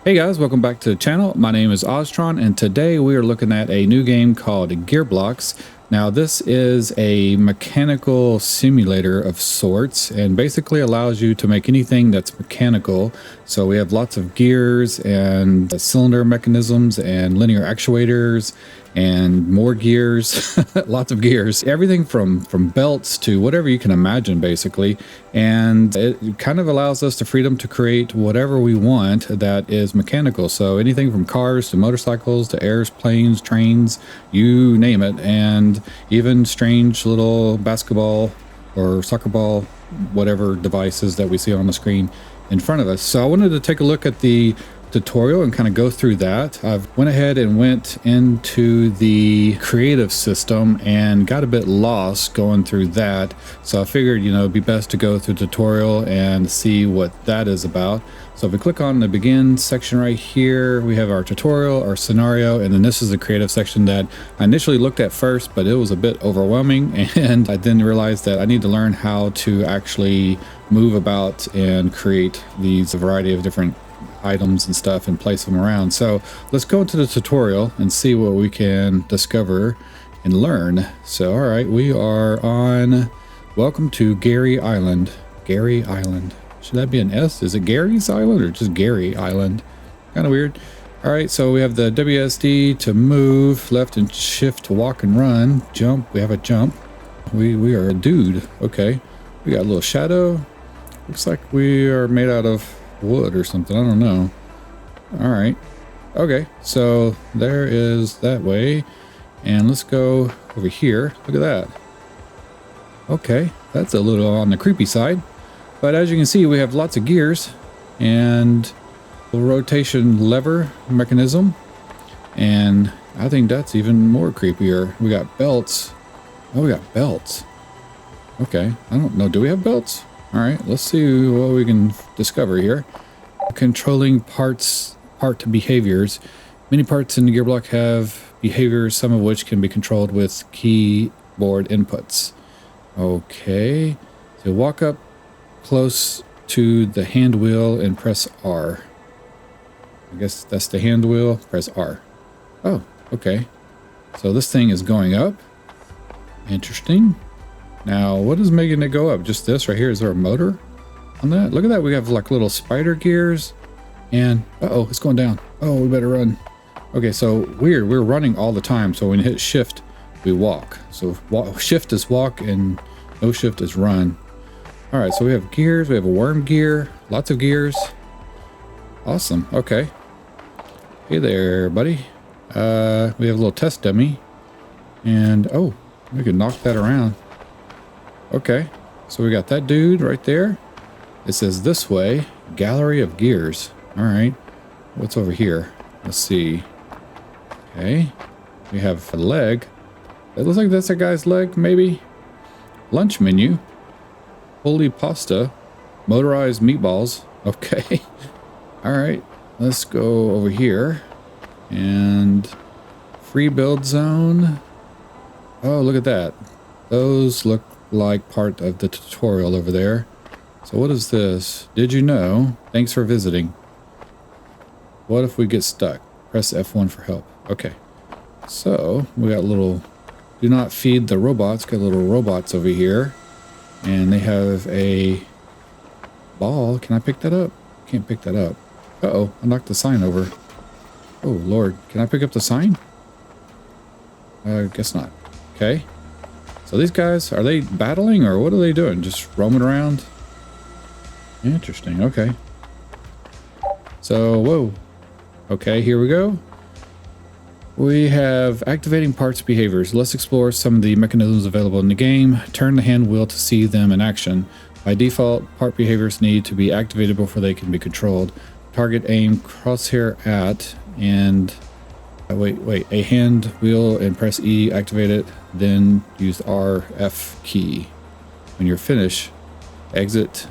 Hey guys, welcome back to the channel. My name is Oztron, and today we are looking at a new game called GearBlocks. Now this is a mechanical simulator of sorts and basically allows you to make anything that's mechanical. So we have lots of gears and cylinder mechanisms and linear actuators and more gears, lots of gears, everything from belts to whatever you can imagine basically. And it kind of allows us the freedom to create whatever we want that is mechanical. So anything from cars to motorcycles to airplanes, trains, you name it. And even strange little basketball or soccer ball, whatever devices that we see on the screen in front of us. So I wanted to take a look at the tutorial and kind of go through that. I've went ahead and went into the creative system and got a bit lost going through that. So I figured, it'd be best to go through the tutorial and see what that is about. So if we click on the begin section right here, we have our tutorial, our scenario, and then this is the creative section that I initially looked at first, but it was a bit overwhelming. And I then realized that I need to learn how to actually move about and create these variety of different items and stuff and place them around. So let's go into the tutorial and see what we can discover and learn. So all right, we are on welcome to Gary Island. Gary Island, should that be an S? Is it Gary's Island or just Gary Island? Kind of weird. All right, so we have the WSD to move, left and shift to walk and run, jump. We have a jump. We are a dude. Okay, we got a little shadow. Looks like we are made out of wood or something. I don't know. All right, okay, so there is that way, and let's go over here. Look at that. Okay, that's a little on the creepy side, but as you can see, we have lots of gears and a rotation lever mechanism, and I think that's even more creepier. We got belts. Oh, we got belts. Okay, I don't know, do we have belts? All right, let's see what we can discover here. Controlling part behaviors. Many parts in the gearblock have behaviors, some of which can be controlled with keyboard inputs. Okay, so walk up close to the hand wheel and press R. I guess that's the hand wheel, press R. Oh, okay. So this thing is going up. Interesting. Now, what is making it go up? Just this right here? Is there a motor on that? Look at that. We have like little spider gears and uh-oh, it's going down. Oh, we better run. Okay, so weird. We're running all the time. So when you hit shift, we walk. So shift is walk and no shift is run. All right, so we have gears. We have a worm gear. Lots of gears. Awesome. Okay. Hey there, buddy. We have a little test dummy. And oh, we can knock that around. Okay, so we got that dude right there. It says this way, gallery of gears. All right, what's over here? Let's see. Okay, we have a leg. It looks like that's a guy's leg, maybe. Lunch menu. Holy pasta. Motorized meatballs. Okay. All right, let's go over here. And free build zone. Oh, look at that. Those look like part of the tutorial over there. So what is this? Did you know? Thanks for visiting. What if we get stuck? Press F1 for help. Okay. So we got little do not feed the robots. Got little robots over here. And they have a ball. Can I pick that up? Can't pick that up. Uh-oh, I knocked the sign over. Oh, Lord. Can I pick up the sign? Guess not. Okay. So these guys, are they battling or what are they doing? Just roaming around? Interesting. Okay. So, whoa. Okay, here we go. We have activating parts behaviors. Let's explore some of the mechanisms available in the game. Turn the hand wheel to see them in action. By default, part behaviors need to be activated before they can be controlled. Target, aim, crosshair at, and wait, a hand wheel and press E, activate it, then use the RF key. When you're finished, exit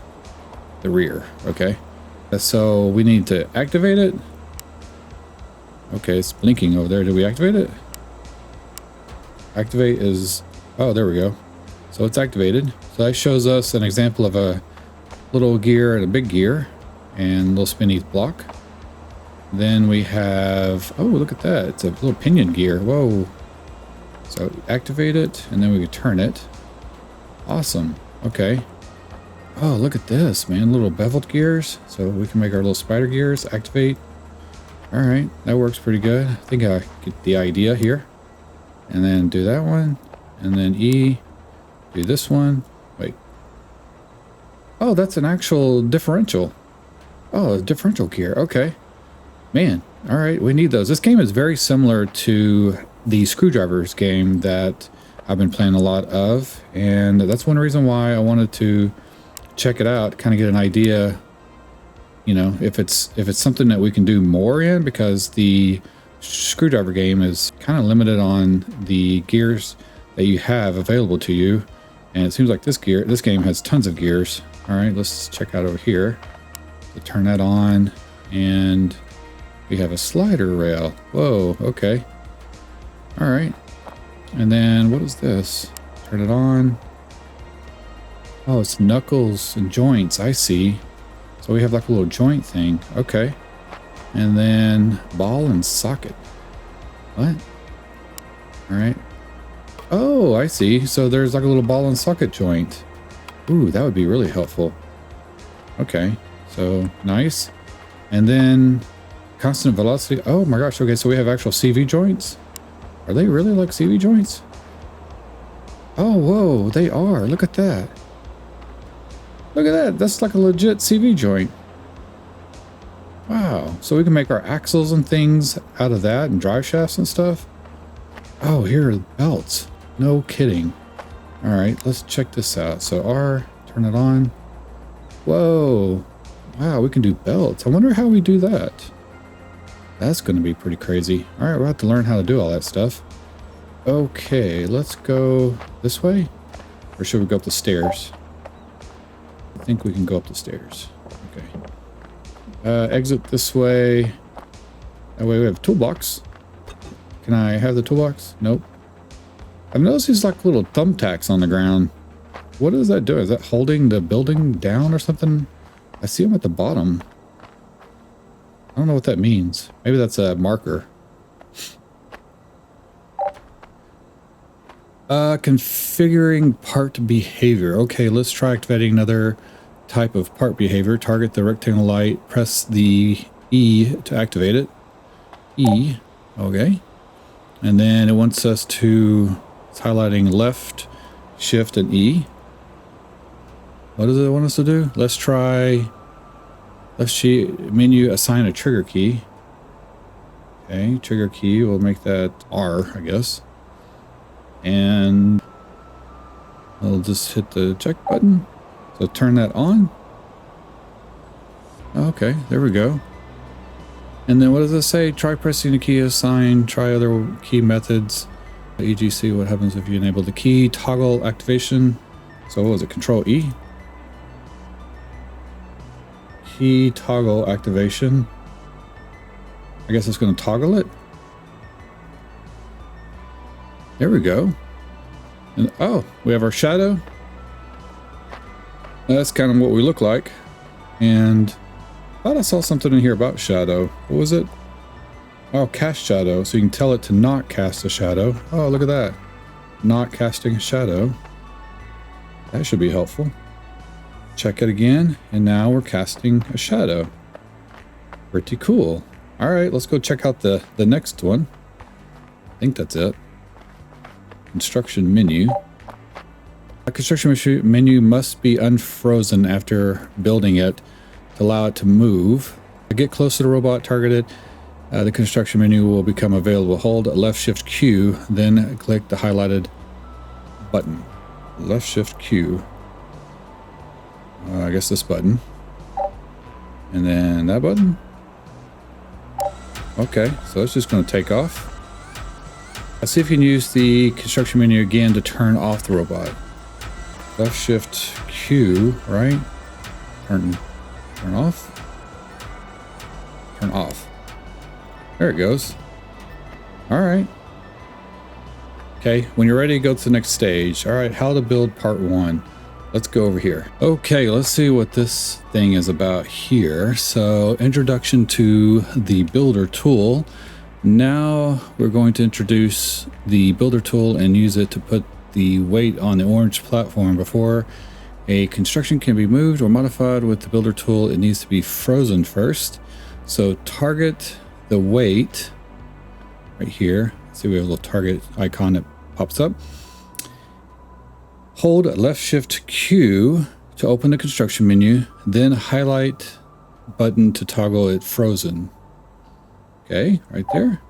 the rear. Okay, so we need to activate it. Okay, it's blinking over there. Did we activate it? Activate is, oh, there we go. So it's activated. So that shows us an example of a little gear and a big gear and little spinny block. Then we have, oh, look at that. It's a little pinion gear. Whoa. So activate it and then we can turn it. Awesome. Okay. Oh, look at this, man. Little beveled gears. So we can make our little spider gears. Activate. All right. That works pretty good. I think I get the idea here. And then do that one. And then E. Do this one. Wait. Oh, that's an actual differential. Oh, a differential gear. Okay. Man. All right. We need those. This game is very similar to the Screwdrivers game that I've been playing a lot of. And that's one reason why I wanted to check it out, kind of get an idea, you know, if it's something that we can do more in, because the Screwdriver game is kind of limited on the gears that you have available to you, and it seems like this game has tons of gears. All right, let's check out over here. So turn that on, and we have a slider rail. Whoa, okay. All right, and then what is this? Turn it on. Oh, it's knuckles and joints. I see. So we have like a little joint thing. Okay. And then ball and socket. What? All right. Oh, I see. So there's like a little ball and socket joint. Ooh, that would be really helpful. Okay. So nice. And then constant velocity. Oh my gosh. Okay. So we have actual CV joints. Are they really like CV joints? Oh, whoa. They are. Look at that. Look at that. That's like a legit CV joint. Wow. So we can make our axles and things out of that, and drive shafts and stuff. Oh, here are the belts. No kidding. All right, let's check this out. So R, turn it on. Whoa. Wow, we can do belts. I wonder how we do that. That's going to be pretty crazy. All right, we'll have to learn how to do all that stuff. Okay, let's go this way. Or should we go up the stairs? I think we can go up the stairs. Okay. Exit this way. That way we have toolbox. Can I have the toolbox? Nope. I've noticed these like little thumbtacks on the ground. What is that doing? Is that holding the building down or something? I see them at the bottom. I don't know what that means. Maybe that's a marker. Configuring part behavior. Okay, let's try activating another type of part behavior. Target the rectangle light. Press the E to activate it. E. Okay. And then it wants us to... It's highlighting left, shift, and E. What does it want us to do? Let's try... Left menu, assign a trigger key. Okay, trigger key. We'll make that R, I guess. And I'll just hit the check button. So turn that on. Okay, there we go. And then what does it say? Try pressing the key assign, try other key methods. EGC, what happens if you enable the key? Toggle activation. So what was it? Control E? Key toggle activation. I guess it's going to toggle it. There we go. And oh, we have our shadow. That's kind of what we look like. And I thought I saw something in here about shadow. What was it? Oh, cast shadow. So you can tell it to not cast a shadow. Oh, look at that. Not casting a shadow. That should be helpful. Check it again. And now we're casting a shadow. Pretty cool. All right, let's go check out the next one. I think that's it. Construction menu. A construction menu must be unfrozen after building it to allow it to move. To get close to the robot targeted, the construction menu will become available. Hold left shift Q, then click the highlighted button. Left shift Q. I guess this button. And then that button. Okay, so it's just going to take off. Let's see if you can use the construction menu again to turn off the robot. Left shift Q, right? Turn off. Turn off. There it goes. All right. Okay, when you're ready, go to the next stage. All right, how to build part 1. let's go over here. Okay, let's see what this thing is about here. So introduction to the builder tool. Now we're going to introduce the builder tool and use it to put the weight on the orange platform. Before a construction can be moved or modified with the builder tool, it needs to be frozen first. So target the weight right here. See, we have a little target icon that pops up. Hold left shift Q to open the construction menu, then highlight button to toggle it frozen. Okay, right there.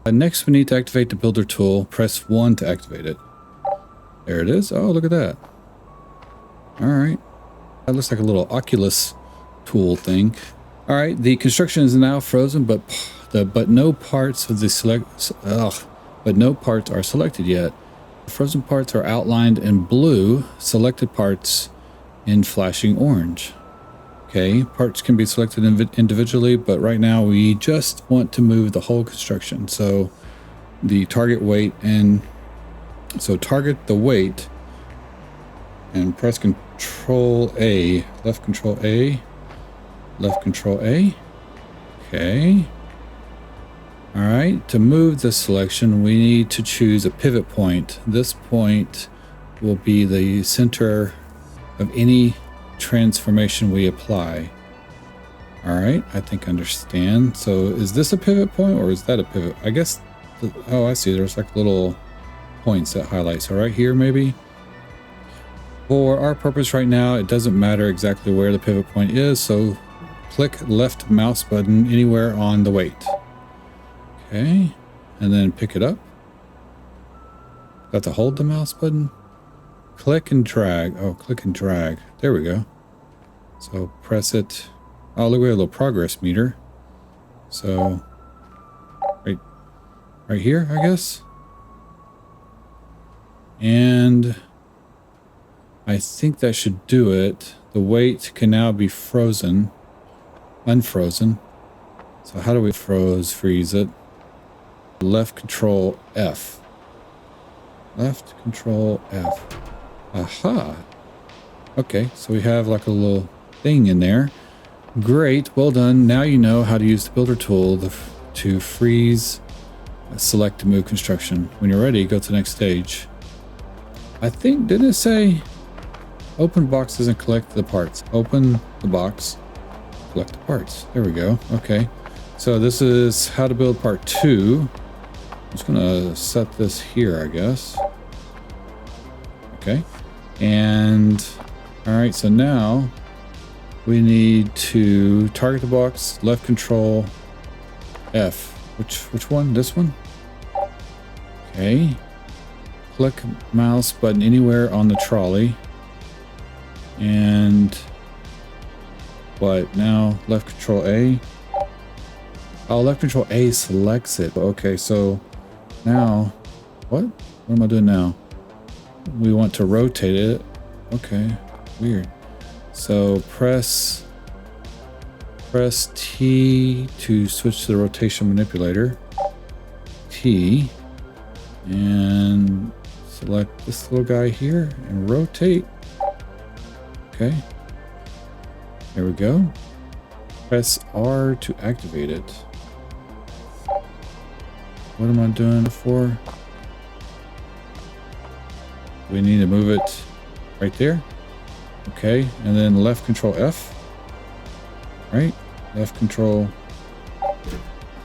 Next, we need to activate the builder tool. Press 1 to activate it. There it is. Oh, look at that. All right. That looks like a little Oculus tool thing. All right, the construction is now frozen, but no parts of the no parts are selected yet. Frozen parts are outlined in blue, selected parts in flashing orange. Okay, parts can be selected individually, but right now we just want to move the whole construction. So the target weight, and so target the weight and press Control A, left Control A, left Control A. Okay. All right, to move this selection, we need to choose a pivot point. This point will be the center of any transformation we apply. All right, I think I understand. So is this a pivot point or is that a pivot? I guess, oh, I see. There's like little points that highlight. So right here, maybe. For our purpose right now, it doesn't matter exactly where the pivot point is. So click left mouse button anywhere on the weight. Okay, and then pick it up. Got to hold the mouse button. Click and drag. Oh, click and drag. There we go. So press it. Oh, look, we have a little progress meter. So right here, I guess. And I think that should do it. The weight can now be frozen, unfrozen. So how do we freeze it? Left Control F. Left Control F. Aha. Okay, so we have like a little thing in there. Great, well done. Now you know how to use the builder tool to freeze, select to move construction. When you're ready, go to the next stage. I think, didn't it say open boxes and collect the parts? Open the box, collect the parts. There we go. Okay, so this is how to build part 2. I'm just gonna set this here, I guess. Okay, and all right, so now we need to target the box, left Control F. Which one? This one? Okay. Click mouse button anywhere on the trolley. And what now? Left Control A. Oh, left Control A selects it. Okay, so now what am I doing now? We want to rotate it. Okay, weird. So press T to switch to the rotation manipulator. T, and select this little guy here and rotate. Okay, there we go. Press R to activate it. What am I doing for? We need to move it right there. Okay, and then left Control F. Right, left Control.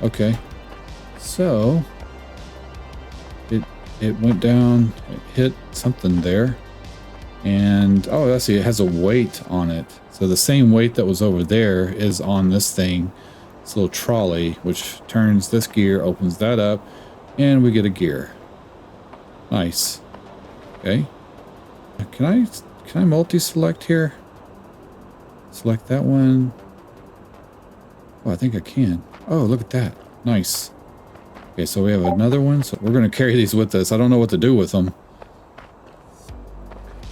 Okay, so it went down, it hit something there, and oh, I see, it has a weight on it. So the same weight that was over there is on this thing, this little trolley, which turns this gear, opens that up, and we get a gear. Nice. Okay. Can I multi-select here? Select that one. Oh, I think I can. Oh, look at that. Nice. Okay, so we have another one. So we're going to carry these with us. I don't know what to do with them.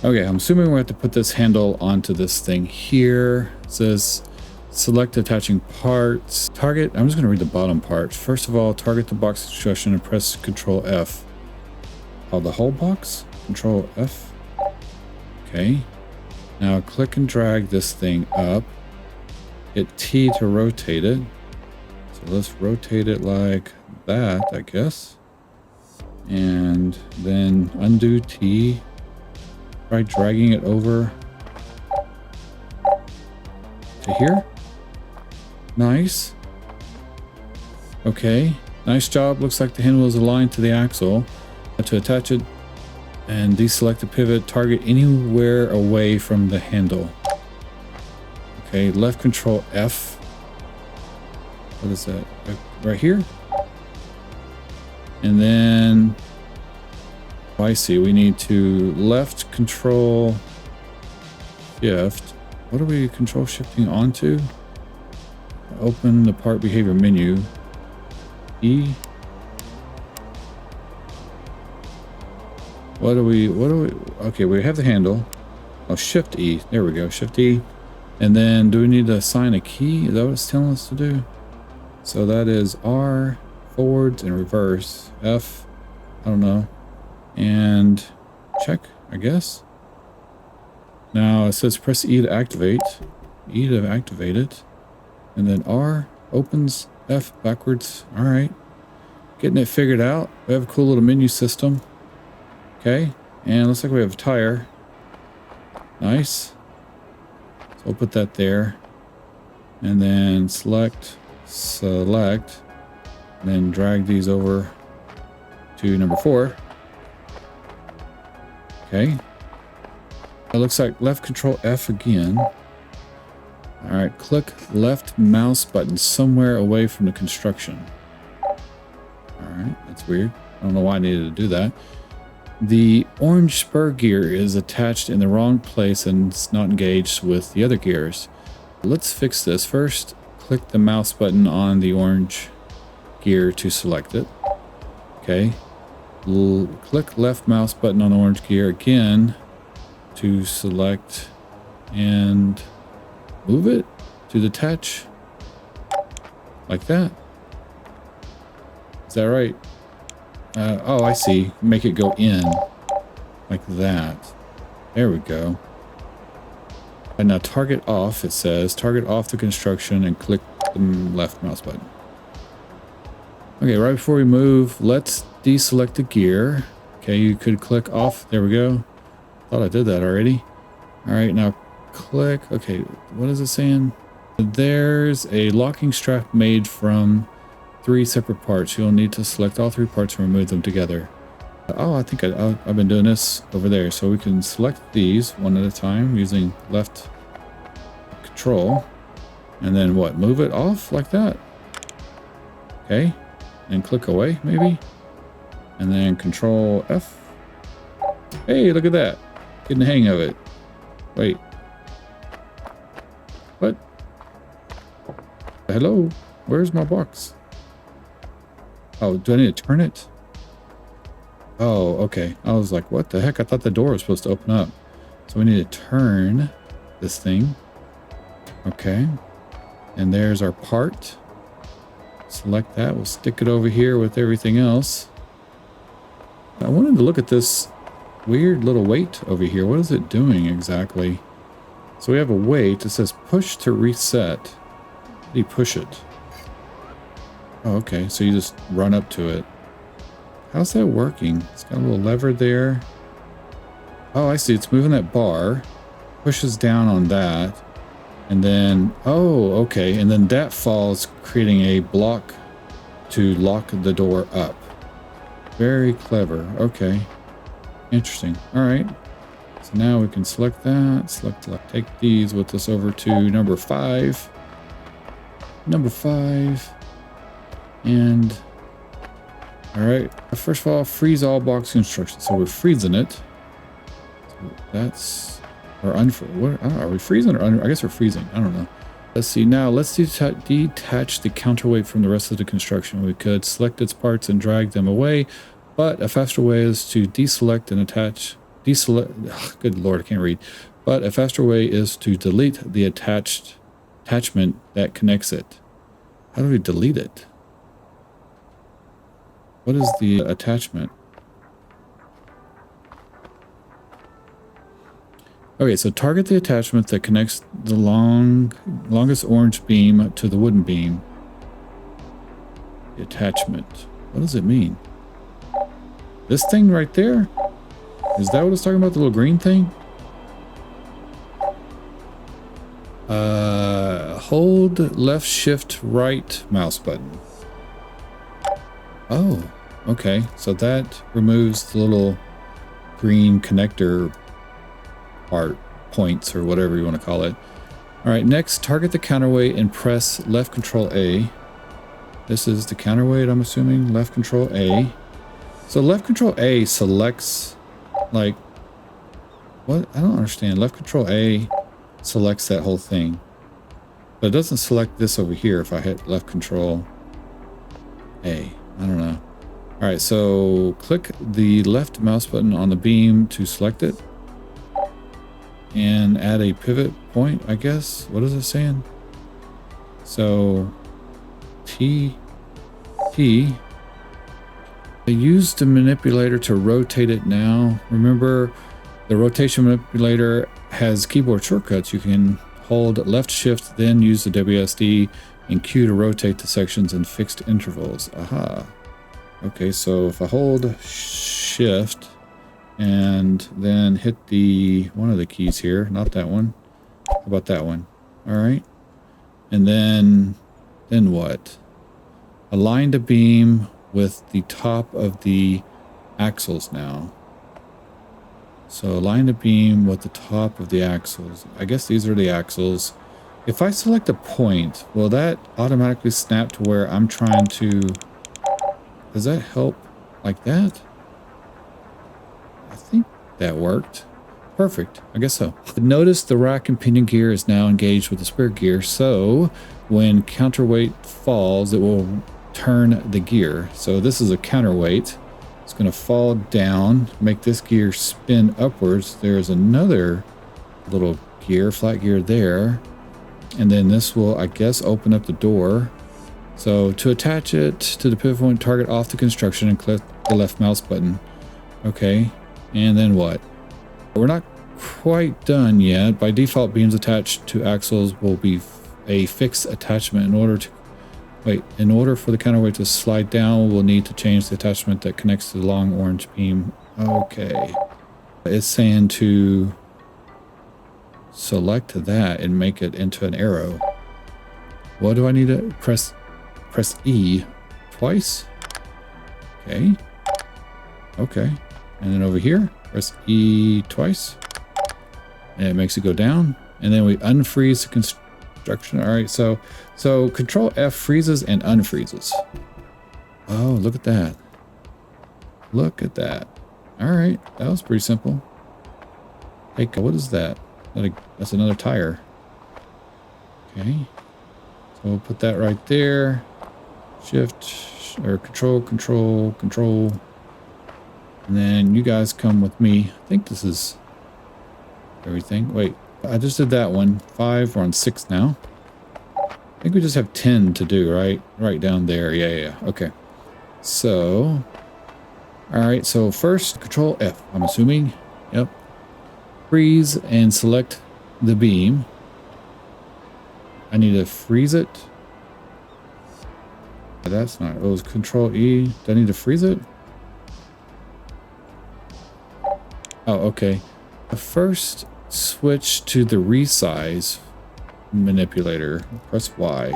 Okay, I'm assuming we have to put this handle onto this thing here. It says select attaching parts. Target. I'm just going to read the bottom part. First of all, target the box construction and press Control F. Oh, the whole box? Control F. Okay. Now click and drag this thing up. Hit T to rotate it. So let's rotate it like that, I guess. And then undo T. Try dragging it over to here. Nice. Okay. Nice job. Looks like the handle is aligned to the axle. To attach it and deselect the pivot, target anywhere away from the handle. Okay, left control F. What is that? Right here? And then, oh, I see, we need to left control shift. What are we control shifting onto? Open the part behavior menu. E. What do we, okay, we have the handle. Oh, shift E. There we go, shift E. And then do we need to assign a key? Is that what it's telling us to do? So that is R, forwards and reverse. F, I don't know. And check, I guess. Now it says press E to activate. E to activate it. And then R opens, F backwards. All right. Getting it figured out. We have a cool little menu system. Okay, and looks like we have a tire. Nice. So we'll put that there. And then select, and then drag these over to number 4. Okay. It looks like left control F again. All right, click left mouse button somewhere away from the construction. All right, that's weird. I don't know why I needed to do that. The orange spur gear is attached in the wrong place and it's not engaged with the other gears. Let's fix this. First, click the mouse button on the orange gear to select it. Okay. Click left mouse button on the orange gear again to select and move it to detach like that. Is that right? Oh, I see. Make it go in like that. There we go. And now target off, it says. Target off the construction and click the left mouse button. Okay, right before we move, let's deselect the gear. Okay, you could click off. There we go. Thought I did that already. All right, now click. Okay, what is it saying? There's a locking strap made from 3 separate parts. You'll need to select all 3 parts and remove them together. Oh, I think I've been doing this over there. So we can select these one at a time using left control. And then what? Move it off like that. Okay. And click away maybe. And then control F. Hey, look at that. Getting the hang of it. Wait. What? Hello? Where's my box? Oh, do I need to turn it? Oh, okay. I was like, what the heck? I thought the door was supposed to open up. So we need to turn this thing. Okay. And there's our part. Select that. We'll stick it over here with everything else. I wanted to look at this weird little weight over here. What is it doing exactly? So we have a weight. It says push to reset. How do you push it? Oh, okay. So you just run up to it. How's that working? It's got a little lever there. Oh, I see. It's moving that bar. Pushes down on that. And then, oh, okay. And then that falls, creating a block to lock the door up. Very clever. Okay. Interesting. All right. So now we can select that. Select, take these with us over to number 5. Number 5. And all right, first of all, freeze all box construction. So we're freezing it. So that's, or what, are we freezing or I guess we're freezing. I don't know. Let's see. Now let's detach the counterweight from the rest of the construction. We could select its parts and drag them away, but a faster way is to deselect and attach. Good Lord, I can't read. But a faster way is to delete the attachment that connects it. How do we delete it? What is the attachment? Okay, so target the attachment that connects the longest orange beam to the wooden beam. The attachment. What does it mean? This thing right there? Is that what it's talking about? The little green thing? Hold left shift right mouse button. Oh, okay. So that removes the little green connector part points or whatever you want to call it. All right, next target the counterweight and press left control A. This is the counterweight, I'm assuming. Left control A. So left control A selects, like, what? I don't understand. Left control A selects that whole thing. But it doesn't select this over here if I hit left control A. I don't know. All right, so click the left mouse button on the beam to select it. And add a pivot point, I guess. What is it saying? So, I use the manipulator to rotate it now. Remember, the rotation manipulator has keyboard shortcuts. You can hold left shift, then use the WSD and Q to rotate the sections in fixed intervals. Aha. Okay, so if I hold shift and then hit the one of the keys here, not that one. How about that one? All right. And then what? Align the beam with the top of the axles now. So align the beam with the top of the axles. I guess these are the axles. If I select a point, will that automatically snap to where I'm trying to... Does that help like that? I think that worked. Perfect. I guess so. Notice the rack and pinion gear is now engaged with the spur gear. So when counterweight falls, it will turn the gear. So this is a counterweight. It's going to fall down, make this gear spin upwards. There's another little gear, flat gear there. And then this will, I guess, open up the door. So to attach it to the pivot point, target off the construction and click the left mouse button. Okay. And then what? We're not quite done yet. By default, beams attached to axles will be a fixed attachment. In order for the counterweight to slide down, we'll need to change the attachment that connects to the long orange beam. Okay. It's saying to select that and make it into an arrow. What do I need to press E twice? Okay. Okay. And then over here, press E twice. And it makes it go down. And then we unfreeze the construction. All right, so Control F freezes and unfreezes. Oh, look at that. Look at that. All right, that was pretty simple. Hey, what is that? That's another tire. Okay. So we'll put that right there. Shift or control. And then you guys come with me. I think this is everything. Wait, I just did that one. 5, we're on 6 now. I think we just have 10 to do, right? Right down there. Yeah. Okay. So, all right. So first, Control F, I'm assuming. Yep. Freeze and select the beam. I need to freeze it. That's not, it was Control E. Do I need to freeze it? Oh, okay. First, switch to the resize manipulator. Press Y.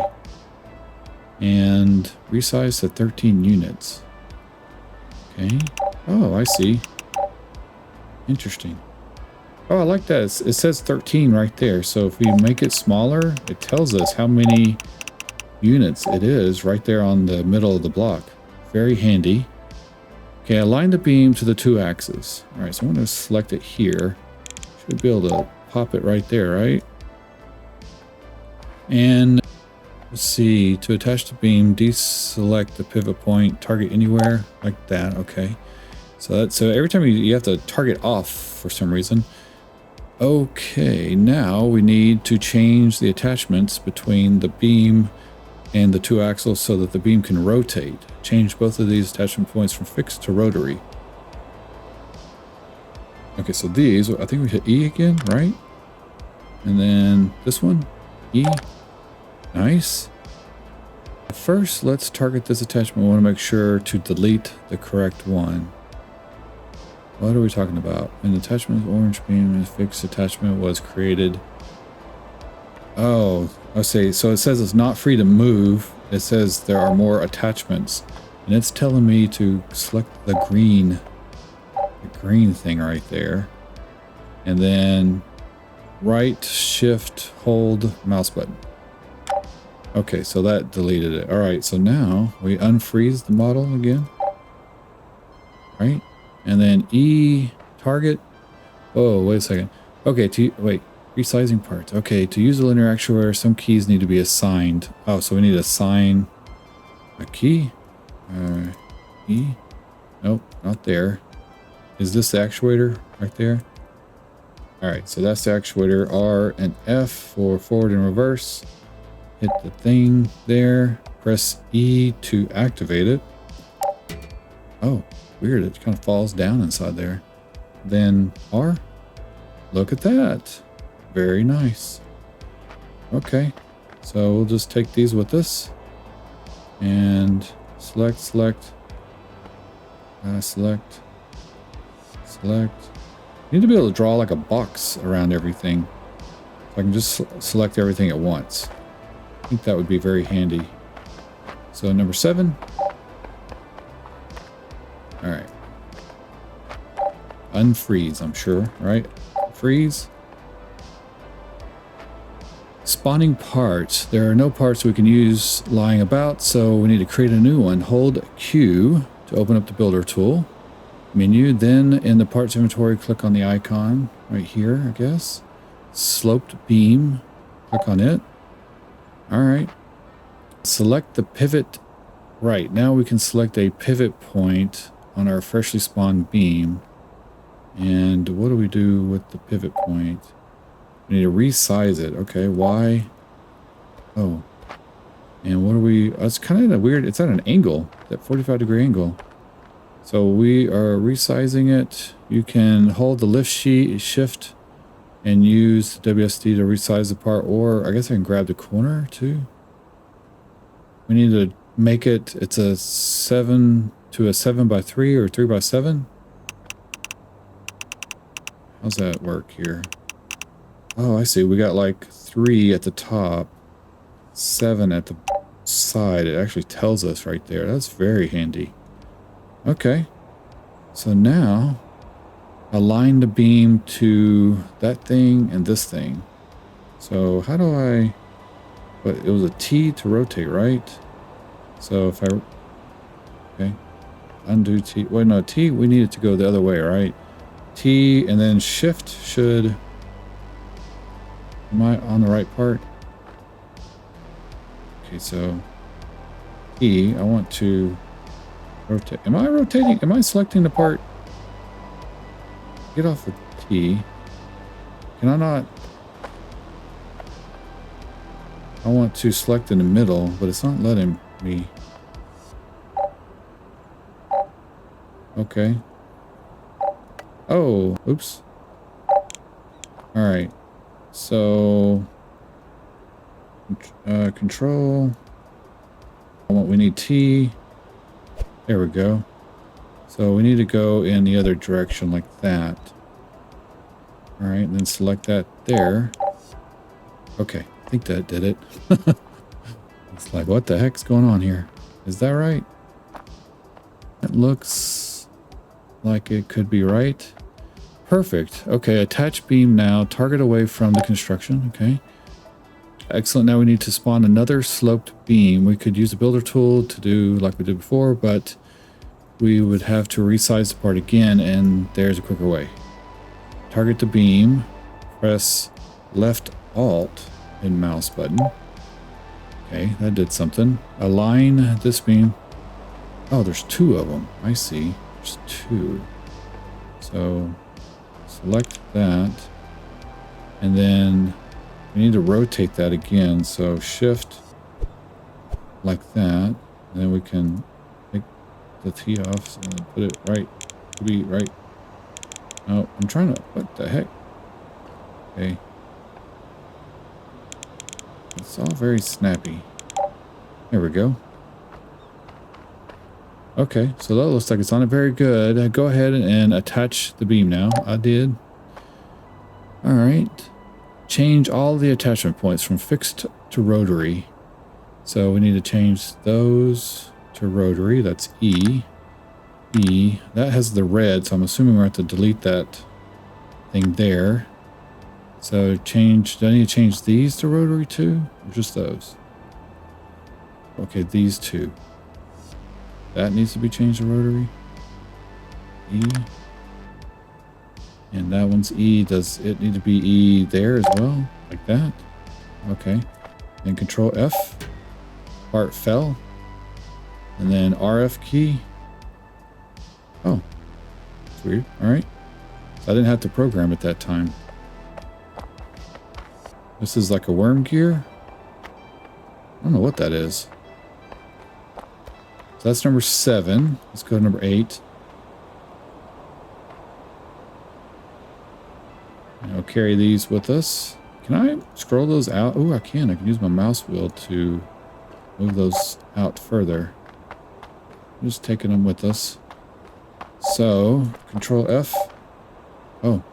And resize to 13 units. Okay. Oh, I see. Interesting. Oh, I like that. It says 13 right there. So if we make it smaller, it tells us how many units it is right there on the middle of the block. Very handy. Okay, align the beam to the 2 axes. All right, so I'm going to select it here. Should be able to pop it right there, right? And let's see, to attach the beam, deselect the pivot point, target anywhere, like that. Okay. So every time you have to target off for some reason. Okay, now we need to change the attachments between the beam and the 2 axles so that the beam can rotate. Change both of these attachment points from fixed to rotary. Okay, so these, I think we hit E again, right? And then this one, E. Nice. First, let's target this attachment. We want to make sure to delete the correct one. What are we talking about? An attachment with orange beam and fixed attachment was created. Oh, I see. So it says it's not free to move. It says there are more attachments. And it's telling me to select the green thing right there. And then right shift hold mouse button. Okay, so that deleted it. All right, so now we unfreeze the model again. Right? And then E target. Oh, wait a second. Okay, wait. Resizing parts. Okay, to use the linear actuator, some keys need to be assigned. Oh, so we need to assign a key. E. Nope, not there. Is this the actuator right there? All right, so that's the actuator. R and F for forward and reverse. Hit the thing there. Press E to activate it. Oh, weird. It kind of falls down inside there. Then R. Look at that. Very nice. Okay, so we'll just take these with us. And select. Select. Need to be able to draw like a box around everything. So I can just select everything at once. I think that would be very handy. So number 7. All right. Unfreeze, I'm sure, right? Freeze. Spawning parts. There are no parts we can use lying about, so we need to create a new one. Hold Q to open up the builder tool. Menu, then in the parts inventory, click on the icon right here, I guess. Sloped beam, click on it. All right. Select the pivot. Right, now we can select a pivot point on our freshly spawned beam. And what do we do with the pivot point? We need to resize it. Okay, Y. Oh. And what do we... It's kind of weird. It's at an angle, that 45-degree angle. So we are resizing it. You can hold the lift shift and use the WSD to resize the part, or I guess I can grab the corner too. We need to make it, it's a 7 to a 7x3 or 3x7. How's that work here? Oh, I see. We got like 3 at the top, 7 at the side. It actually tells us right there. That's very handy. Okay. So now align the beam to that thing and this thing. So how do I... But it was a T to rotate, right? So if I... Okay. Undo T. Wait, no, T, we need it to go the other way, right? T and then shift should... Am I on the right part? Okay, so... E, I want to... Rotate. Am I rotating? Am I selecting the part? Get off the T. Can I not? I want to select in the middle, but it's not letting me. Okay. Oh, oops. All right. So, control. We need T. There we go. So we need to go in the other direction like that. All right, and then select that there. Okay, I think that did it. It's like, what the heck's going on here? Is that right? That looks like it could be right. Perfect. Okay, attach beam now. Target away from the construction. Okay. Excellent. Now we need to spawn another sloped beam. We could use the builder tool to do like we did before, but we would have to resize the part again, and there's a quicker way. Target the beam, press left Alt and mouse button. Okay, that did something. Align this beam. Oh, there's 2 of them. I see. There's 2. So select that, and then we need to rotate that again. So shift like that, and then we can take the T off and put it right to be right Oh, I'm trying to, what the heck? Okay. It's all very snappy. There we go. Okay, so that looks like it's on it. Very good. Go ahead and attach the beam now. I did. All right. Change all the attachment points from fixed to rotary. So we need to change those to rotary. That's E. E. That has the red, so I'm assuming we're going to have to delete that thing there. So change, do I need to change these to rotary too? Or just those? Okay, these two. That needs to be changed to rotary. E. And that one's E. Does it need to be E there as well? Like that? Okay. Then Control F. Part fell. And then RF key. Oh. That's weird. Alright. So I didn't have to program it that time. This is like a worm gear. I don't know what that is. So that's number 7. Let's go to number 8. And I'll carry these with us. Can I scroll those out? Oh, I can. I can use my mouse wheel to move those out further. I'm just taking them with us. So, Control F. Oh.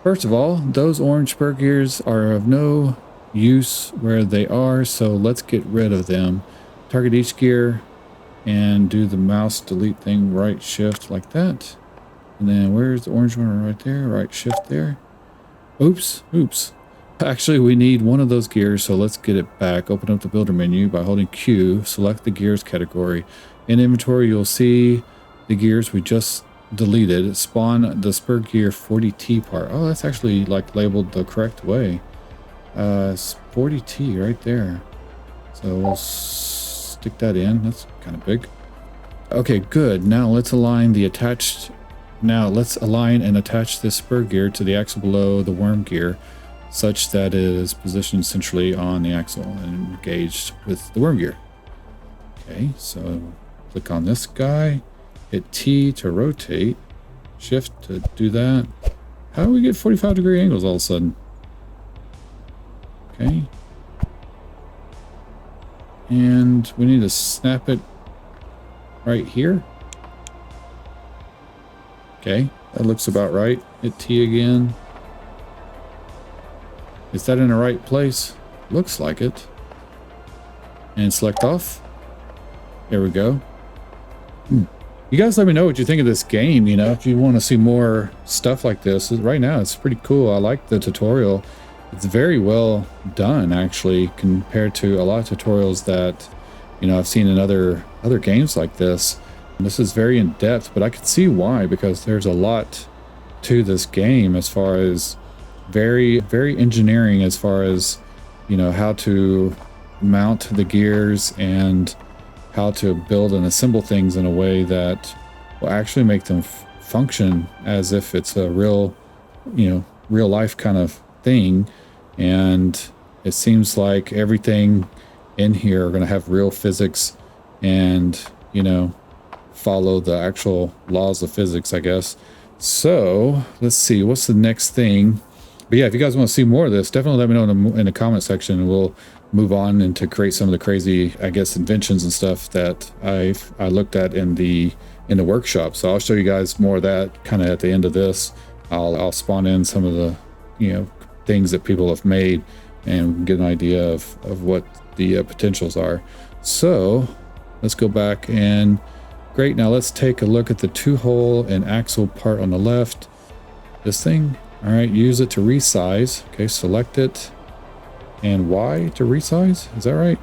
First of all, those orange spur gears are of no use where they are, so let's get rid of them. Target each gear and do the mouse delete thing, right shift like that. And then where's the orange one? Right there, right shift there. Oops, oops. Actually, we need one of those gears, so let's get it back. Open up the builder menu by holding Q, select the gears category. In inventory, you'll see the gears we just deleted. Spawn the Spur Gear 40T part. Oh, that's actually like labeled the correct way. 40T right there. So we'll stick that in. That's kind of big. Okay, good. Now let's align the attached. Now let's align and attach this spur gear to the axle below the worm gear, such that it is positioned centrally on the axle and engaged with the worm gear. Okay, so click on this guy, hit T to rotate, shift to do that. How do we get 45-degree angles all of a sudden? Okay. And we need to snap it right here. Okay, that looks about right. Hit T again. Is that in the right place? Looks like it. And select off. There we go. You guys let me know what you think of this game, you know, if you want to see more stuff like this. Right now, it's pretty cool. I like the tutorial. It's very well done, actually, compared to a lot of tutorials that, you know, I've seen in other games like this. This is very in-depth, but I can see why, because there's a lot to this game as far as very engineering, as far as, you know, how to mount the gears and how to build and assemble things in a way that will actually make them function as if it's a real, you know, real life kind of thing. And it seems like everything in here are going to have real physics and, you know, follow the actual laws of physics, I guess. So let's see, what's the next thing? But yeah, if you guys want to see more of this, definitely let me know in the comment section, and we'll move on and to create some of the crazy, I guess, inventions and stuff that I looked at in the workshop. So I'll show you guys more of that kind of at the end of this. I'll spawn in some of the, you know, things that people have made and get an idea of what the potentials are. So let's go back and great. Now let's take a look at the 2-hole and axle part on the left. This thing. All right, use it to resize. Okay, select it. And Y to resize? Is that right?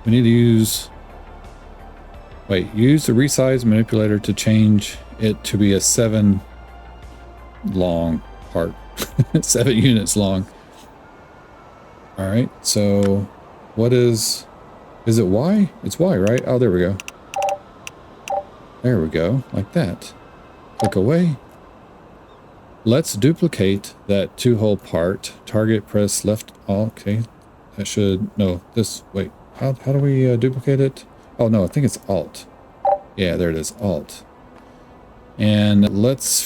We need to use... Wait, use the resize manipulator to change it to be a 7 long part. 7 units long. All right, so what is it Y? It's Y, right? Oh, there we go. There we go, like that. Click away. Let's duplicate that 2-hole part. Target, press left. Oh, okay. That should, no, this, wait. How do we duplicate it? Oh no, I think it's Alt. Yeah, there it is, Alt. And let's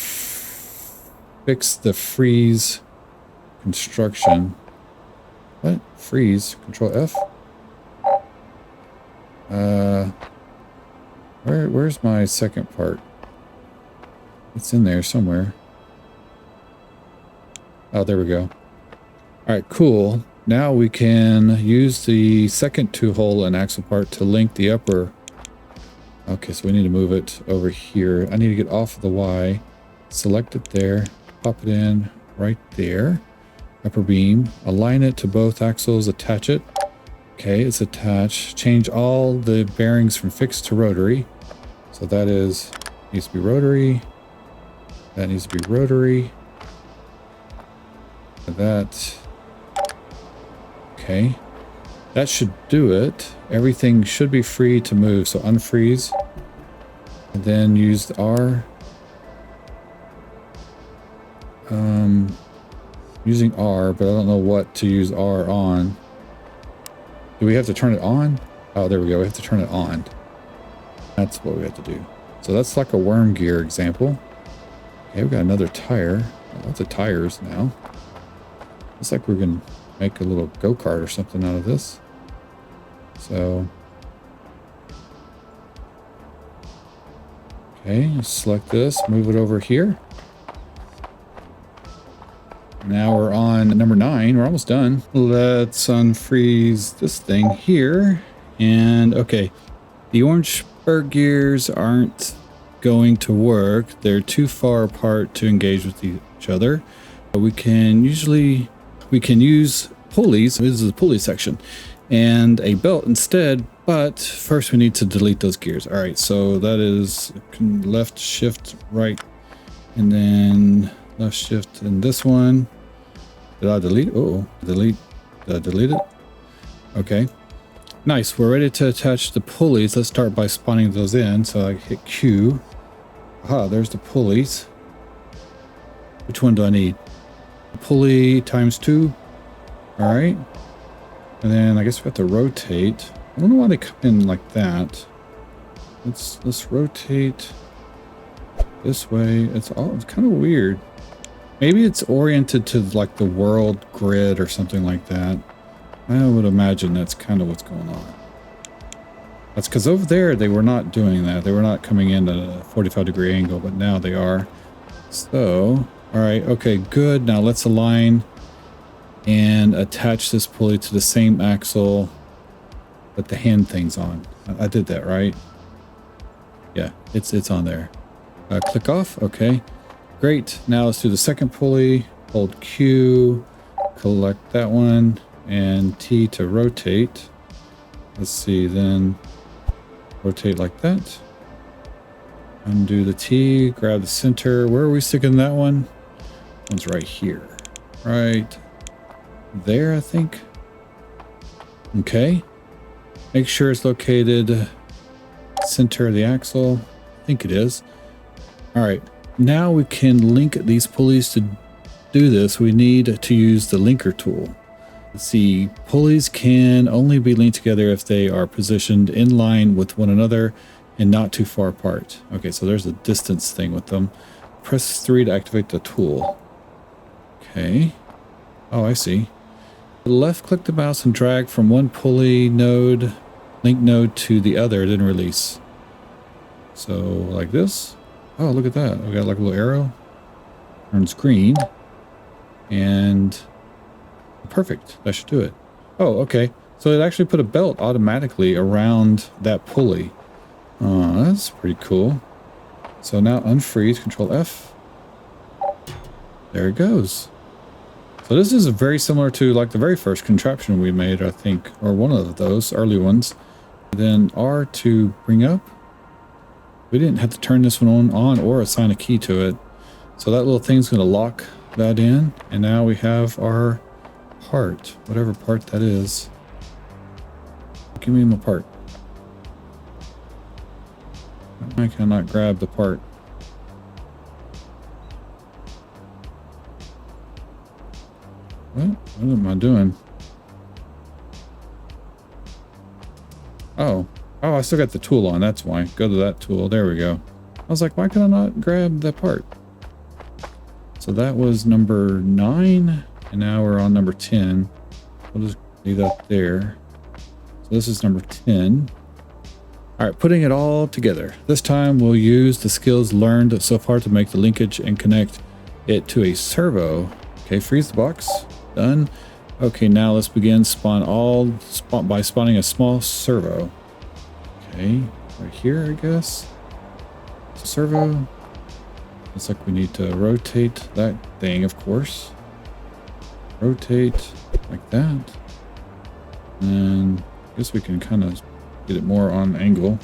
fix the freeze construction. What? Freeze? Control F? Where's my second part? It's in there somewhere. Oh, there we go. Alright, cool. Now we can use the second two-hole and axle part to link the upper. Okay, so we need to move it over here. I need to get off of the Y. Select it there. Pop it in right there. Upper beam. Align it to both axles. Attach it. Okay, it's attached. Change all the bearings from fixed to rotary. So that needs to be rotary. That needs to be rotary. That. Okay. That should do it. Everything should be free to move. So unfreeze. And then use the R. Using R, but I don't know what to use R on. Do we have to turn it on? Oh, there we go. We have to turn it on. That's what we have to do. So that's like a worm gear example. Okay, we got another tire. Lots of tires now. Looks like we're going to make a little go-kart or something out of this. So, okay, select this, move it over here. Now we're on number 9. We're almost done. Let's unfreeze this thing here. And okay, the orange spur gears aren't going to work. They're too far apart to engage with each other. But we can use pulleys. This is the pulley section, and a belt instead. But first we need to delete those gears. All right, so that is left shift right, and then left shift in this one. Did I delete? Oh, delete. Did I delete it? Okay. Nice. We're ready to attach the pulleys. Let's start by spawning those in. So I hit Q. Aha, there's the pulleys. Which one do I need? Pulley ×2. All right. And then I guess we have to rotate. I don't know why they come in like that. Let's rotate this way. It's kind of weird. Maybe it's oriented to like the world grid or something like that. I would imagine that's kind of what's going on. That's because over there they were not doing that. They were not coming in at a 45-degree angle, but now they are. So, all right, okay, good. Now let's align and attach this pulley to the same axle that the hand thing's on. I did that, right? Yeah, it's on there. Click off, okay. Great, now let's do the second pulley. Hold Q, collect that one, and T to rotate. Let's see, then rotate like that. Undo the T, grab the center. Where are we sticking that one? One's right here. Right there, I think. Okay. Make sure it's located center of the axle. I think it is. All right. Now we can link these pulleys. To do this, we need to use the linker tool. Let's see, pulleys can only be linked together if they are positioned in line with one another and not too far apart. Okay, so there's a distance thing with them. Press 3 to activate the tool. Okay. Oh, I see. Left click the mouse and drag from one pulley node, link node to the other, then release. So like this. Oh, look at that. We got like a little arrow. Turns green. And perfect. That should do it. Oh, okay. So it actually put a belt automatically around that pulley. Oh, that's pretty cool. So now unfreeze, Control F. There it goes. So this is very similar to like the very first contraption we made, I think, or one of those early ones. Then R to bring up. We didn't have to turn this one on or assign a key to it. So that little thing's going to lock that in. And now we have our part, whatever part that is. Give me my part. I cannot grab the part. What am I doing? Oh, Oh, I still got the tool on. That's why. Go to that tool. There we go. I was like, why can I not grab that part? So that was number 9. And now we're on number 10. We'll just leave that there. So this is number 10. All right, putting it all together. This time we'll use the skills learned so far to make the linkage and connect it to a servo. Okay, freeze the box. Done. Okay, now let's begin by spawning a small servo. Okay, right here, I guess. Servo. Looks like we need to rotate that thing, of course. Rotate like that. And I guess we can kind of get it more on angle.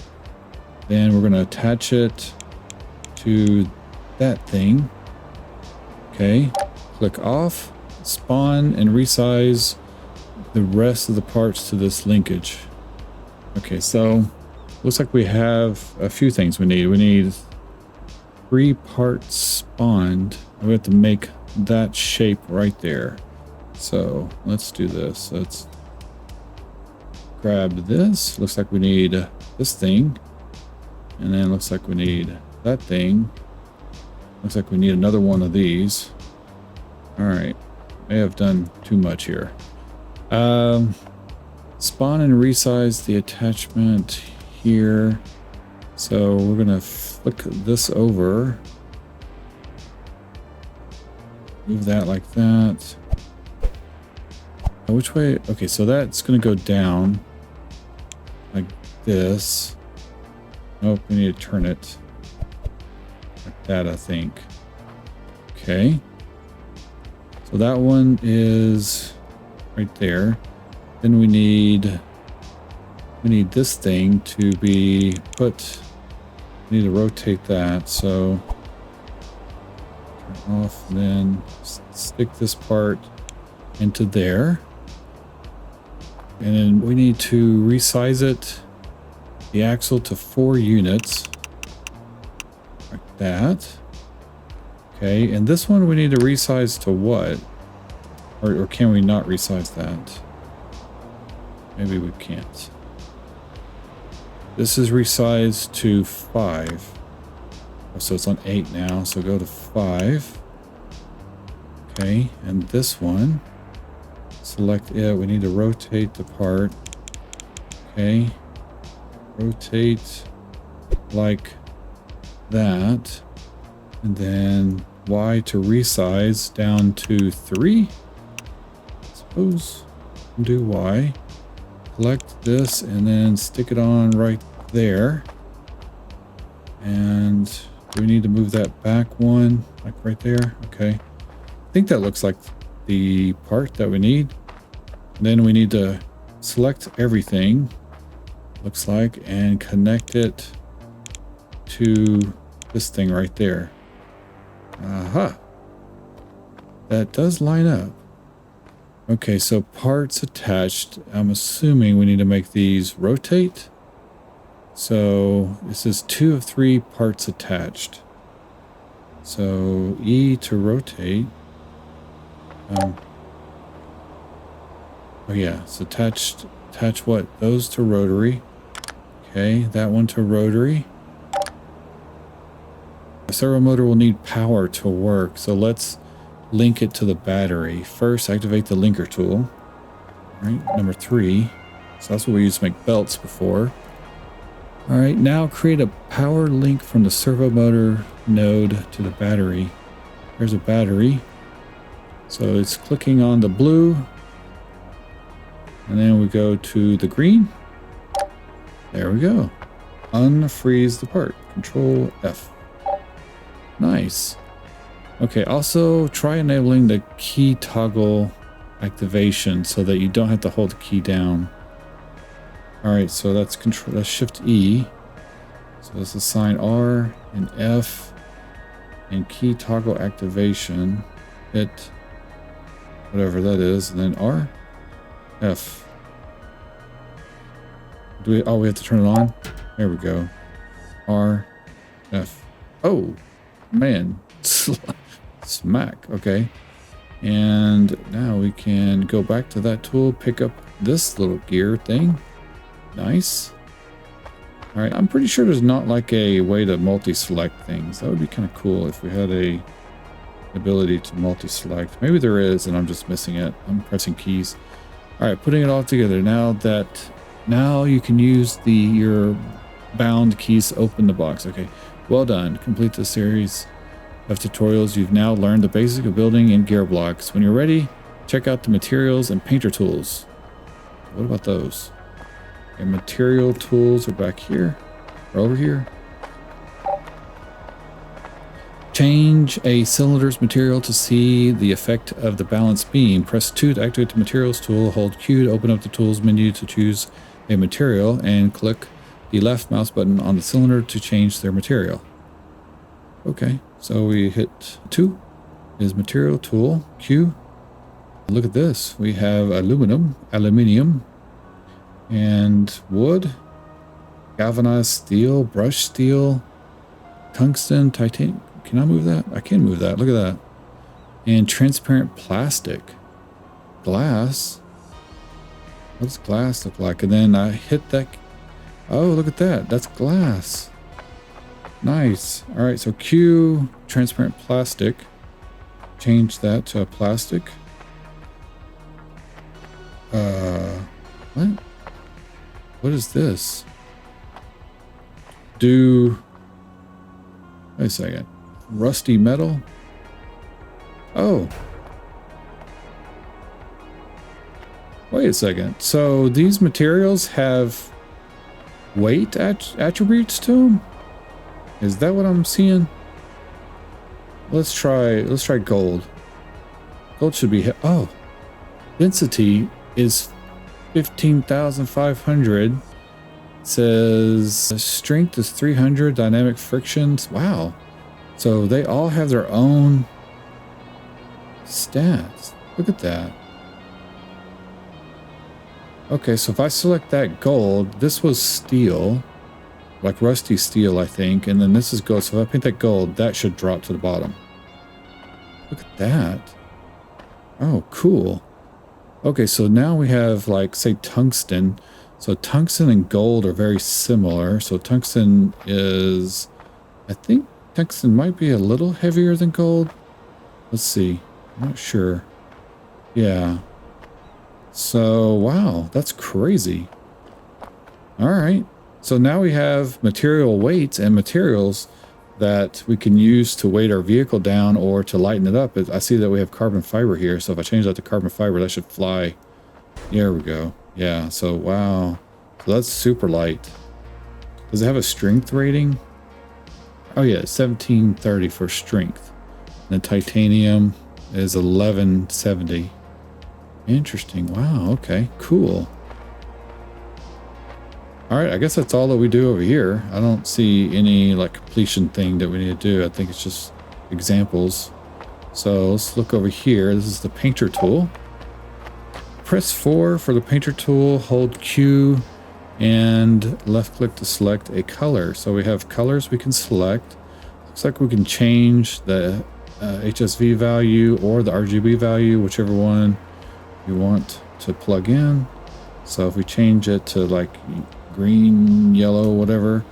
Then we're going to attach it to that thing. Okay, click off, spawn, and resize the rest of the parts to this linkage. Okay, so looks like we have a few things we need. We need 3 parts spawned. We have to make that shape right there. So let's do this. Let's grab this. Looks like we need this thing. And then looks like we need that thing. Looks like we need another one of these. All right. May have done too much here. Spawn and resize the attachment here. So we're going to flick this over. Move that like that. Which way? Okay, so that's going to go down like this. Nope, we need to turn it like that, I think. Okay. So that one is right there. Then we need this thing to be put. We need to rotate that. So turn off, and then stick this part into there. And then we need to resize it, the axle, to 4 units. Like that. Okay, and this one we need to resize to what? Or can we not resize that? Maybe we can't. This is resized to 5. Oh, so it's on 8 now, so go to 5. Okay, and this one, select it. We need to rotate the part. Okay, rotate like that. And then Y to resize down to 3. Suppose do Y. Select this and then stick it on right there. And do we need to move that back one, like right there? Okay. I think that looks like the part that we need. And then we need to select everything, looks like, and connect it to this thing right there. Aha. That does line up. Okay, so parts attached. I'm assuming we need to make these rotate. So this is 2 of 3 parts attached. So E to rotate. Oh yeah, so attach what? Those to rotary. Okay, that one to rotary. The servo motor will need power to work, so let's link it to the battery. First, activate the linker tool. All right, number 3. So that's what we used to make belts before. All right, now create a power link from the servo motor node to the battery. There's a battery. So it's clicking on the blue. And then we go to the green. There we go. Unfreeze the part. Control F. Nice. Okay, also try enabling the key toggle activation so that you don't have to hold the key down. All right, so that's Shift E. So let's assign R and F and key toggle activation. Hit whatever that is, and then R, F. We have to turn it on? There we go. R, F. Oh, man. Smack. Okay. And now we can go back to that tool, pick up this little gear thing. Nice. All right, I'm pretty sure there's not like a way to multi-select things. That would be kind of cool if we had a ability to multi-select. Maybe there is and I'm just missing it. I'm pressing keys. All right, putting it all together. Now you can use your bound keys to open the box. Okay, well done. Complete the series of tutorials. You've now learned the basics of building in GearBlocks. When you're ready, check out the materials and painter tools. What about those? And material tools are back here or over here. Change a cylinder's material to see the effect of the balance beam. Press 2 to activate the materials tool. Hold Q to open up the tools menu to choose a material, and click the left mouse button on the cylinder to change their material. Okay, so we hit 2 is material tool, Q. Look at this. We have aluminium, and wood, galvanized steel, brushed steel, tungsten, titanium. Can I move that? I can move that. Look at that. And transparent plastic. Glass. What does glass look like? And then I hit that. Oh, look at that. That's glass. Nice. All right, so Q, transparent plastic. Change that to a plastic. What? What is this? Wait a second. Rusty metal. Oh. Wait a second. So these materials have weight attributes to them? Is that what I'm seeing? Let's try gold. Gold should be oh. Density is 15,500. Says strength is 300, dynamic frictions. Wow. So they all have their own stats. Look at that. Okay, so if I select that gold, this was steel, like rusty steel, I think, and then this is gold. So if I paint that gold, that should drop to the bottom. Look at that. Oh, cool. Okay, so now we have, like, say, tungsten. So tungsten and gold are very similar. So tungsten is, I think tungsten might be a little heavier than gold. Let's see. I'm not sure. Yeah. So, wow, that's crazy. All right. So now we have material weights and materials that we can use to weight our vehicle down or to lighten it up. I see that we have carbon fiber here. So if I change that to carbon fiber, that should fly. There we go. Yeah. So, wow. So that's super light. Does it have a strength rating? Oh yeah, 1730 for strength. And the titanium is 1170. Interesting. Wow. Okay. Cool. All right. I guess that's all that we do over here. I don't see any like completion thing that we need to do. I think it's just examples. So let's look over here. This is the painter tool. Press 4 for the painter tool. Hold Q and left click to select a color. So we have colors we can select. Looks like we can change the HSV value or the RGB value, whichever one you want to plug in. So if we change it to like green, yellow, whatever,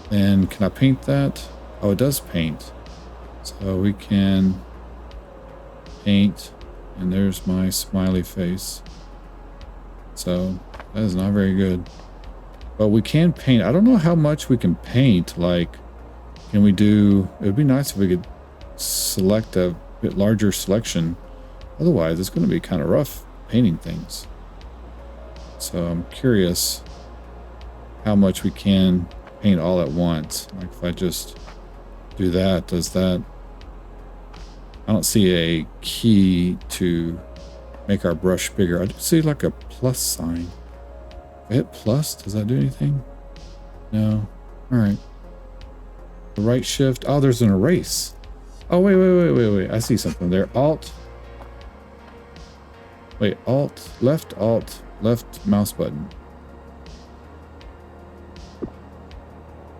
then can I paint that? Oh, it does paint. So we can paint, and there's my smiley face. So that is not very good. But we can paint. I don't know how much we can paint. Like, can we do... It would be nice if we could select a bit larger selection. Otherwise, it's going to be kind of rough painting things. So I'm curious how much we can paint all at once. Like if I just do that, does that... I don't see a key to make our brush bigger. I do see like a plus sign. If I hit plus, does that do anything? No. All right. The right shift. Oh, there's an erase. Oh, wait. I see something there. Alt. Wait, alt, left mouse button.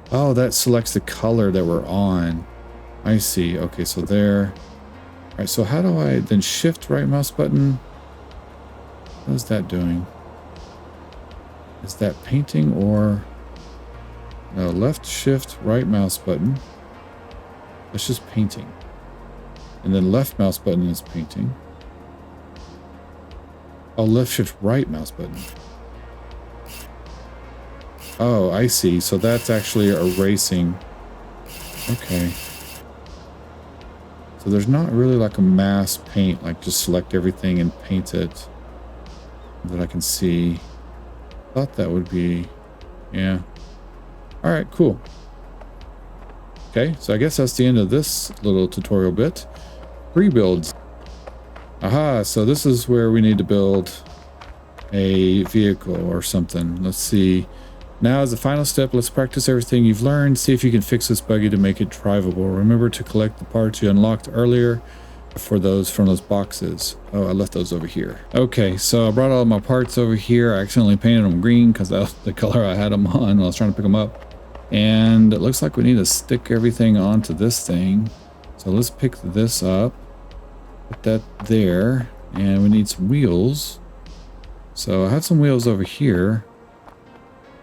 Oh, that selects the color that we're on. I see. Okay, so there. All right, so how do I then shift right mouse button? What is that doing? Is that painting or No, left shift, right mouse button. That's just painting. And then left mouse button is painting. Oh, left shift, right mouse button. Oh, I see. So that's actually erasing. Okay. So there's not really like a mass paint, like just select everything and paint it that I can see. Thought that would be, yeah. All right, cool. Okay, so I guess that's the end of this little tutorial bit. Pre-builds. Aha, so this is where we need to build a vehicle or something. Let's see. Now as the final step, let's practice everything you've learned. See if you can fix this buggy to make it drivable. Remember to collect the parts you unlocked earlier from those boxes. Oh, I left those over here. Okay, so I brought all my parts over here. I accidentally painted them green because that was the color I had them on when I was trying to pick them up. And it looks like we need to stick everything onto this thing. So let's pick this up. Put that there. And we need some wheels. So I have some wheels over here.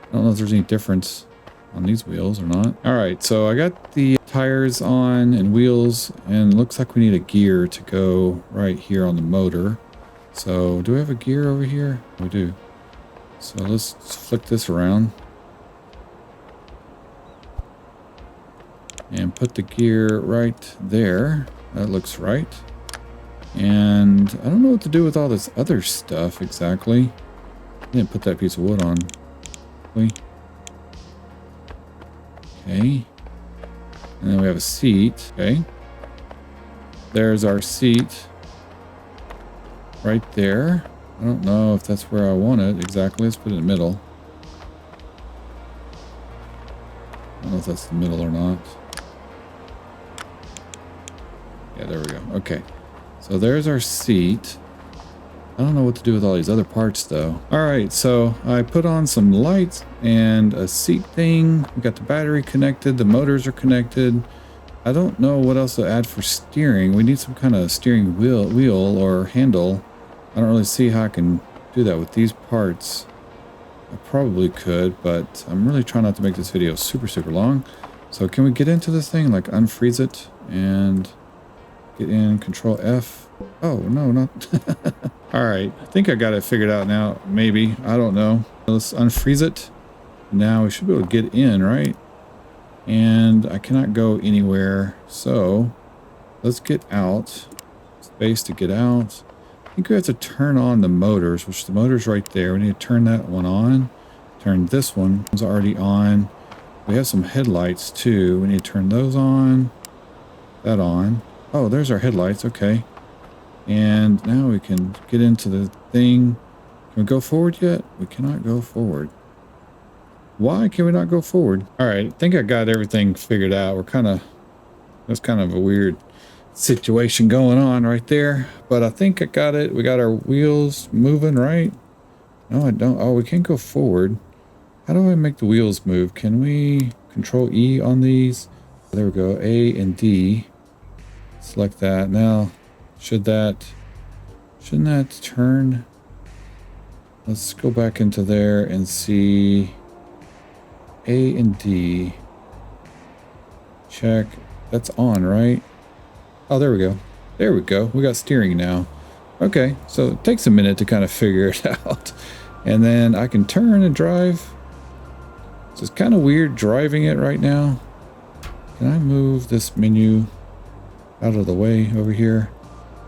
I don't know if there's any difference on these wheels or not. All right, so I got the tires on and wheels, and it looks like we need a gear to go right here on the motor. So do we have a gear over here? We do. So let's flick this around and put the gear right there. That looks right. And I don't know what to do with all this other stuff exactly. I didn't put that piece of wood on. Okay. And then we have a seat. Okay. There's our seat. Right there. I don't know if that's where I want it exactly. Let's put it in the middle. I don't know if that's the middle or not. Yeah, there we go. Okay. So there's our seat. I don't know what to do with all these other parts though. All right, so I put on some lights and a seat thing. We got the battery connected. The motors are connected. I don't know what else to add for steering. We need some kind of steering wheel or handle. I don't really see how I can do that with these parts. I probably could, but I'm really trying not to make this video super long. So can we get into this thing, like unfreeze it and get in, Control F? Oh, no, not... All right, I think I got it figured out now. Maybe, I don't know. Let's unfreeze it. Now we should be able to get in, right? And I cannot go anywhere. So let's get out. Space to get out. I think we have to turn on the motors, which the motor's right there. We need to turn that one on. Turn this one. It's already on. We have some headlights too. We need to turn those on. That on. Oh, there's our headlights. Okay. And now we can get into the thing. Can we go forward yet? We cannot go forward. Why can we not go forward? All right, I think I got everything figured out. That's kind of a weird situation going on right there. But I think I got it. We got our wheels moving, right? No, I don't. Oh, we can't go forward. How do I make the wheels move? Can we Control E on these? There we go. A and D. Select that. Now, shouldn't that turn? Let's go back into there and see A and D. Check. That's on, right? Oh, there we go. There we go. We got steering now. Okay, so it takes a minute to kind of figure it out. And then I can turn and drive. So it's kind of weird driving it right now. Can I move this menu out of the way over here?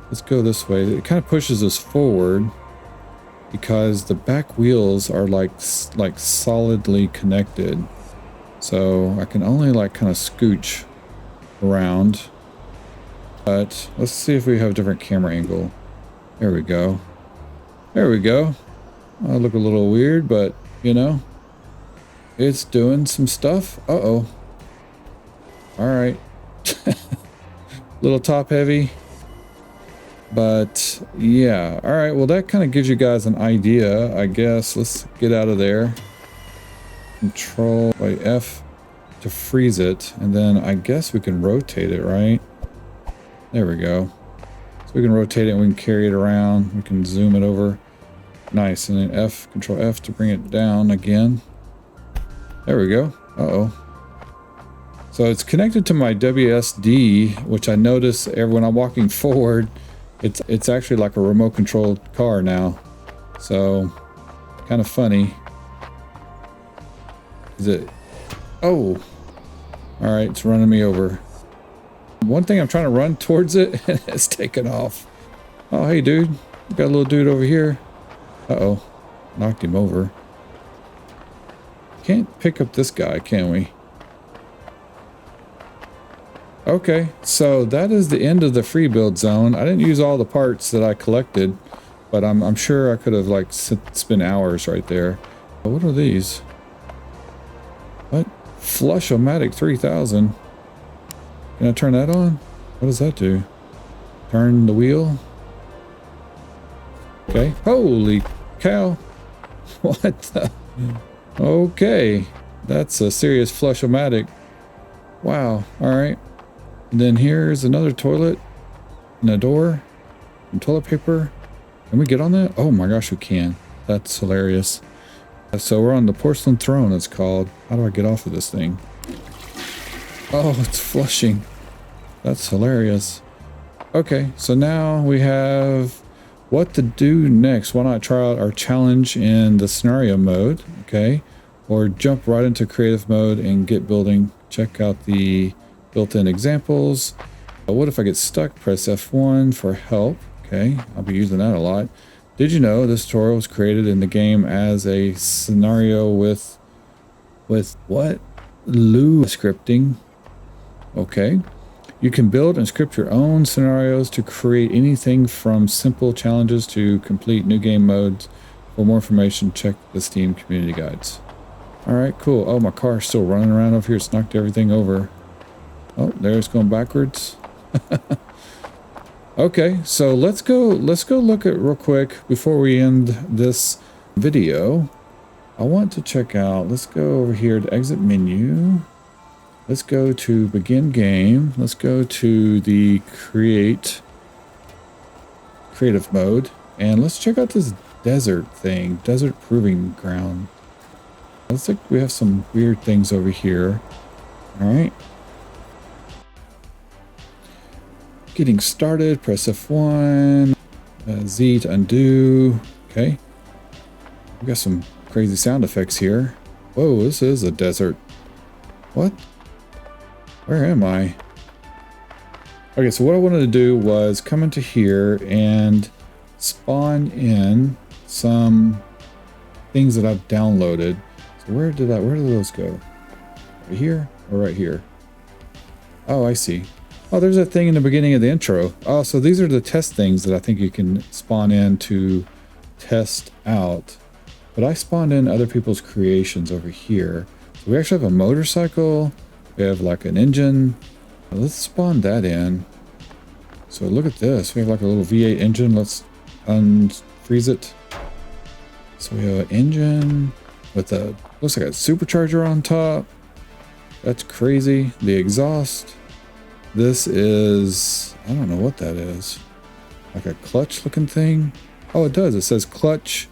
Let's go this way. It kind of pushes us forward because the back wheels are like solidly connected. So I can only like kind of scooch around. But let's see if we have a different camera angle. There we go. There we go. I look a little weird, but you know, it's doing some stuff. Uh-oh. All right. Little top heavy. But yeah. All right. Well, that kind of gives you guys an idea, I guess. Let's get out of there. Control F to freeze it. And then I guess we can rotate it, right? There we go. So we can rotate it and we can carry it around. We can zoom it over. Nice. And then Control F to bring it down again. There we go. Uh-oh. So it's connected to my WSD, which I notice when I'm walking forward, it's actually like a remote controlled car now. So kind of funny. Is it? Oh, all right, it's running me over. One thing, I'm trying to run towards it and it's taken off. Oh, hey dude, got a little dude over here. Uh-oh, knocked him over. Can't pick up this guy, can we? Okay, so that is the end of the free build zone. I didn't use all the parts that I collected, but I'm sure I could have like spent hours right there. But what are these? What? Flush-O-Matic 3000. Can I turn that on? What does that do? Turn the wheel? Okay. Holy cow. What the? Okay. That's a serious Flush-O-Matic. Wow. Alright. And then here's another toilet and a door and toilet paper. Can we get on that? Oh my gosh, we can. That's hilarious. So we're on the porcelain throne, it's called. How do I get off of this thing? Oh, it's flushing. That's hilarious. Okay, so now we have what to do next. Why not try out our challenge in the scenario mode, okay? Or jump right into creative mode and get building. Check out the built-in examples. What if I get stuck? Press F1 for help. Okay, I'll be using that a lot. Did you know this tutorial was created in the game as a scenario with what? Lua scripting. Okay. You can build and script your own scenarios to create anything from simple challenges to complete new game modes. For more information, check the Steam community guides. All right, cool. Oh, my car's still running around over here. It's knocked everything over. Oh, there it's going backwards. Okay, so let's go look at real quick before we end this video. I want to check out, let's go over here to exit menu. Let's go to begin game. Let's go to the creative mode, and let's check out this desert thing, desert proving ground. Looks like we have some weird things over here. All right. Getting started, press F1, Z to undo. Okay. We got some crazy sound effects here. Whoa, this is a desert. What? Where am I? Okay, so what I wanted to do was come into here and spawn in some things that I've downloaded. So where did those go? Right here or right here? Oh, I see. Oh, there's that thing in the beginning of the intro. Oh, so these are the test things that I think you can spawn in to test out. But I spawned in other people's creations over here. So we actually have a motorcycle. We have like an engine. Let's spawn that in. So look at this. We have like a little V8 engine. Let's unfreeze it. So we have an engine with a, looks like a supercharger on top. That's crazy. The exhaust. This is, I don't know what that is. Like a clutch looking thing. Oh, it does. It says clutch.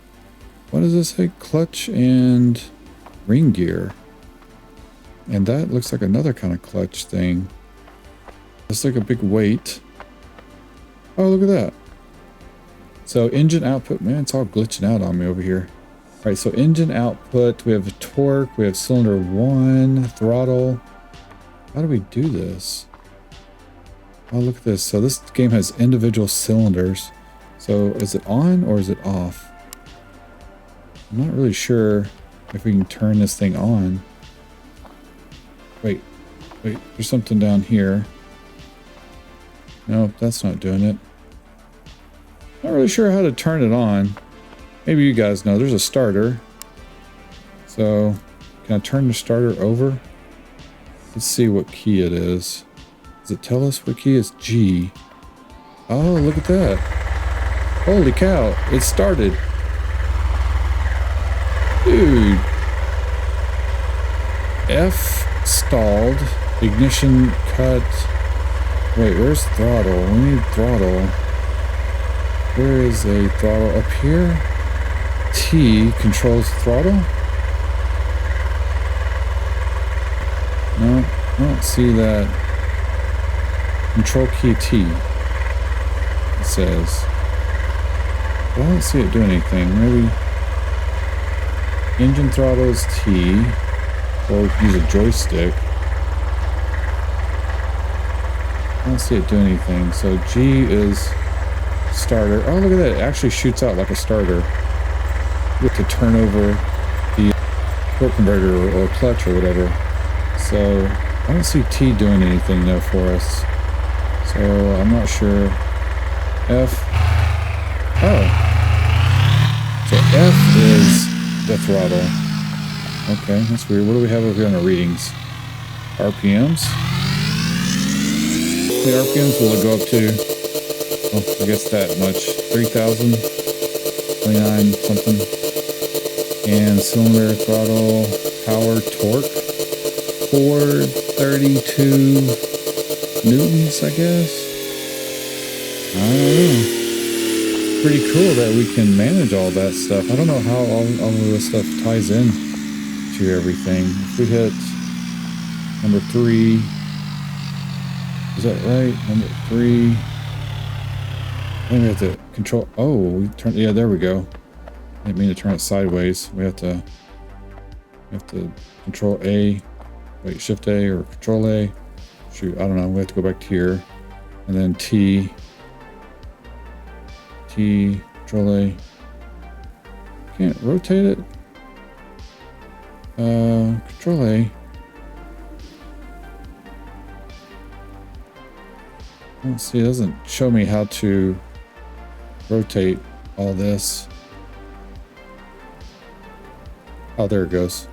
What does this say? Clutch and ring gear. And that looks like another kind of clutch thing. It's like a big weight. Oh, look at that. So engine output, man, it's all glitching out on me over here. All right, so engine output, we have torque, we have cylinder 1, throttle. How do we do this? Oh, look at this. So this game has individual cylinders. So is it on or is it off? I'm not really sure if we can turn this thing on. Wait, there's something down here. Nope, that's not doing it. Not really sure how to turn it on. Maybe you guys know. There's a starter. So, can I turn the starter over? Let's see what key it is. Does it tell us what key? It's G. Oh, look at that. Holy cow, it started. Dude. F stalled. Ignition cut. Wait, where's throttle? We need throttle. Where is a throttle? Up here? T controls throttle? don't see that control key T. It says. But I don't see it doing anything. Maybe engine throttles T, or we can use a joystick. I don't see it doing anything. So G is starter. Oh, look at that. It actually shoots out like a starter. You have to turn over the torque converter or clutch or whatever. So I don't see T doing anything though for us. So I'm not sure. F. Oh. So F is the throttle. Okay, that's weird. What do we have over here on our readings? RPMs? The RPMs will go up to, well, I guess that much. 3,000, 29 something. And cylinder throttle, power, torque. 432 newtons, I guess. I don't know. Pretty cool that we can manage all that stuff. I don't know how all of this stuff ties in to everything. If we hit number 3, is that right? Number 3. Then we have to control. Oh, we turn. Yeah, there we go. I didn't mean to turn it sideways. We have to control A. Wait, Shift A or Control A. Shoot, I don't know. We have to go back to here, and then T. T, Control A. Can't rotate it. Control A. Let's see, it doesn't show me how to rotate all this. Oh, there it goes.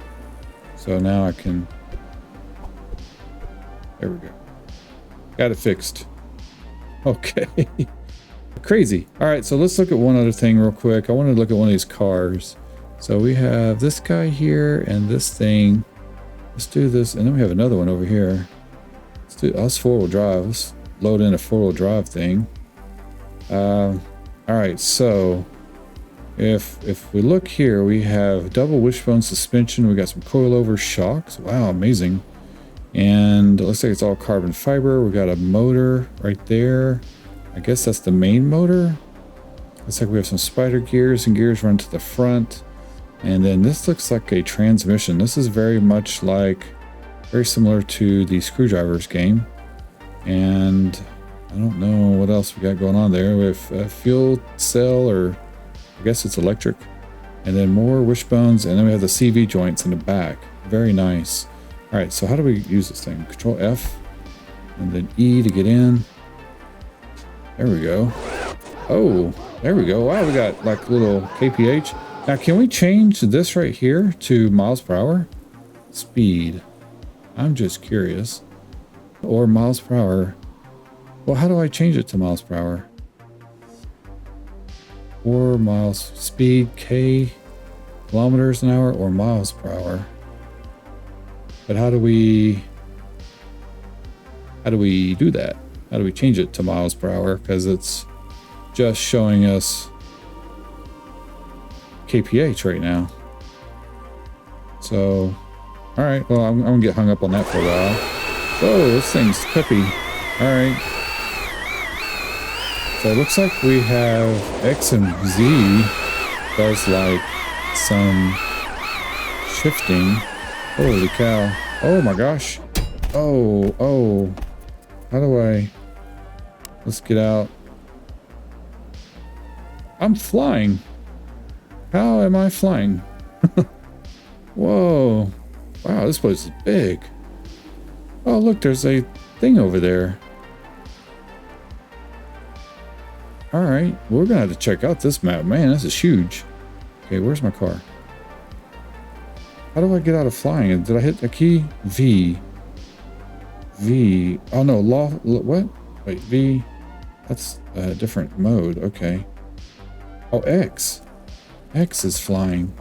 So now I can. There we go. Got it fixed. Okay. Crazy. All right, so let's look at one other thing real quick. I want to look at one of these cars. So we have this guy here and this thing. Let's do this, and then we have another one over here. Let's do us four-wheel drive. Let's load in a four-wheel drive thing. All right, so if we look here, we have double wishbone suspension. We got some coilover shocks. Wow, amazing. And it looks like it's all carbon fiber. We got a motor right there. I guess that's the main motor. Looks like we have some spider gears, and gears run to the front. And then this looks like a transmission. This is very much like, very similar to the Screwdrivers game. And I don't know what else we got going on there. We have a fuel cell, or I guess it's electric. And then more wishbones, and then we have the CV joints in the back. Very nice. All right, so how do we use this thing? Control F, and then E to get in. There we go. Oh, there we go. Wow, we got like little kph. Now, can we change this right here to miles per hour? Speed. I'm just curious. Or miles per hour. Well, how do I change it to miles per hour? Or miles, speed, K, kilometers an hour, or miles per hour. But how do we do that? How do we change it to miles per hour? Because it's just showing us kph right now. So, all right. Well, I'm gonna get hung up on that for a while. Whoa, this thing's peppy. All right. So it looks like we have X and Z does like some shifting. Holy cow. Oh my gosh. Oh. How do I? Let's get out. I'm flying. How am I flying? Whoa. Wow, this place is big. Oh, look, there's a thing over there. All right, we're gonna have to check out this map. Man, this is huge. Okay, where's my car? How do I get out of flying? Did I hit the key? V. Oh no, what? Wait, V. That's a different mode. Okay. Oh, X. X is flying.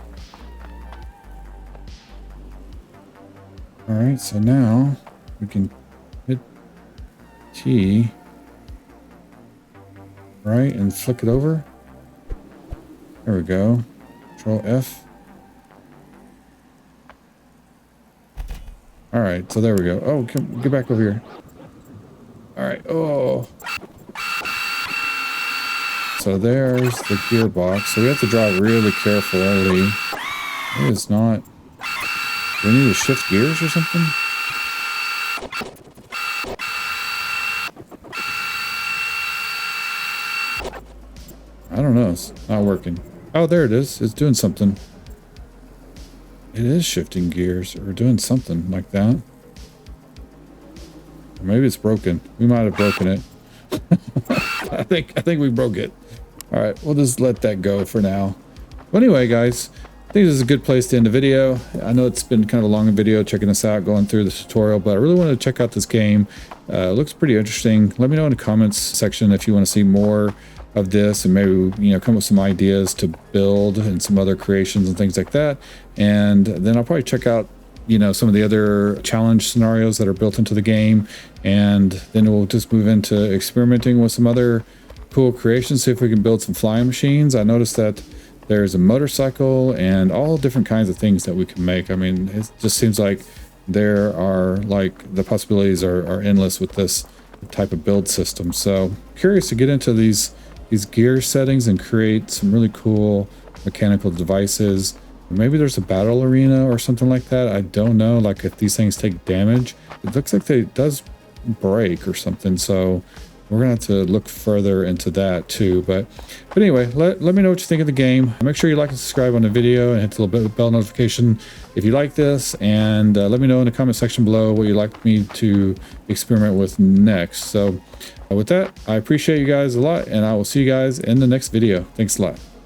All right, so now we can hit T. Right, and flick it over. There we go. Control F. All right, so there we go. Oh, come, get back over here. All right. Oh. So there's the gearbox. So we have to drive really carefully. It is not. Do we need to shift gears or something? I don't know. It's not working. Oh, there it is. It's doing something. It is shifting gears or doing something like that. Or maybe it's broken. We might have broken it. I think we broke it. All right, we'll just let that go for now. But anyway, guys, I think this is a good place to end the video. I know it's been kind of a long video checking this out, going through the tutorial, but I really wanted to check out this game. It looks pretty interesting. Let me know in the comments section if you want to see more of this and maybe, you know, come up with some ideas to build and some other creations and things like that. And then I'll probably check out, you know, some of the other challenge scenarios that are built into the game. And then we'll just move into experimenting with some other cool creations, see if we can build some flying machines. I noticed that there's a motorcycle and all different kinds of things that we can make. I mean, it just seems like there are, like, the possibilities are endless with this type of build system. So curious to get into these gear settings and create some really cool mechanical devices. Maybe there's a battle arena or something like that. I don't know, like if these things take damage. It looks like it does break or something, so we're gonna have to look further into that too. But anyway, let me know what you think of the game. Make sure you like and subscribe on the video and hit the little bell notification if you like this, and let me know in the comment section below what you'd like me to experiment with next. So with that, I appreciate you guys a lot, and I will see you guys in the next video. Thanks a lot.